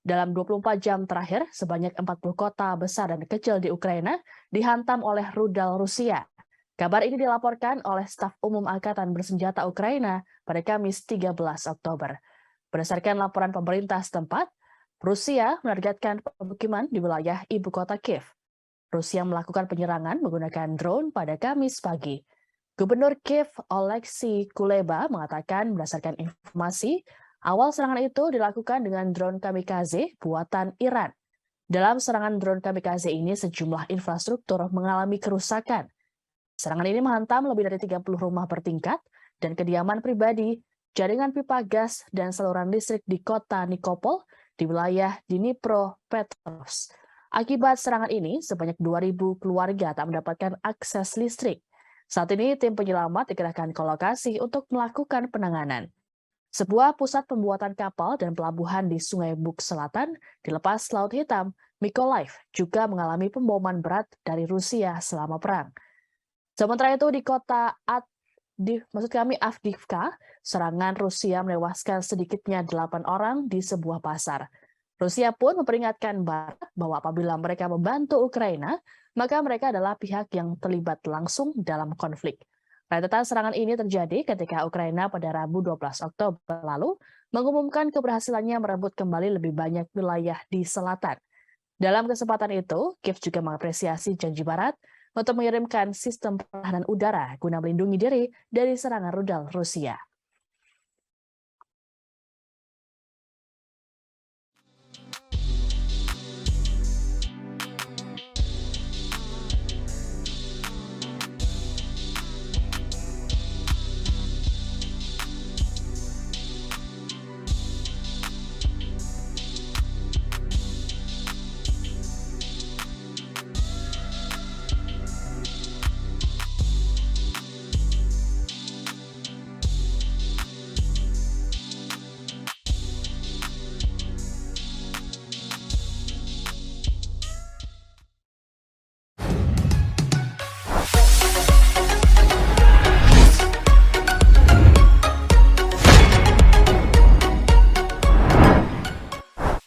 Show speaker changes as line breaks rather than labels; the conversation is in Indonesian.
Dalam 24 jam terakhir, sebanyak 40 kota besar dan kecil di Ukraina dihantam oleh rudal Rusia. Kabar ini dilaporkan oleh Staf Umum Angkatan Bersenjata Ukraina pada Kamis 13 Oktober. Berdasarkan laporan pemerintah setempat, Rusia menargetkan pemukiman di wilayah ibu kota Kiev. Rusia melakukan penyerangan menggunakan drone pada Kamis pagi. Gubernur Kiev Oleksiy Kuleba mengatakan berdasarkan informasi, awal serangan itu dilakukan dengan drone kamikaze buatan Iran. Dalam serangan drone kamikaze ini, sejumlah infrastruktur mengalami kerusakan. Serangan ini menghantam lebih dari 30 rumah bertingkat dan kediaman pribadi, jaringan pipa gas, dan saluran listrik di kota Nikopol di wilayah Dnipropetrovsk. Akibat serangan ini, sebanyak 2.000 keluarga tak mendapatkan akses listrik. Saat ini, tim penyelamat dikerahkan ke lokasi untuk melakukan penanganan. Sebuah pusat pembuatan kapal dan pelabuhan di Sungai Bug Selatan di lepas Laut Hitam, Mykolaiv, juga mengalami pemboman berat dari Rusia selama perang. Sementara itu di kota Avdiivka, serangan Rusia menewaskan sedikitnya 8 orang di sebuah pasar. Rusia pun memperingatkan Barat bahwa apabila mereka membantu Ukraina, maka mereka adalah pihak yang terlibat langsung dalam konflik. Rentetan serangan ini terjadi ketika Ukraina pada Rabu 12 Oktober lalu mengumumkan keberhasilannya merebut kembali lebih banyak wilayah di selatan. Dalam kesempatan itu, Kiev juga mengapresiasi janji Barat untuk mengirimkan sistem pertahanan udara guna melindungi diri dari serangan rudal Rusia.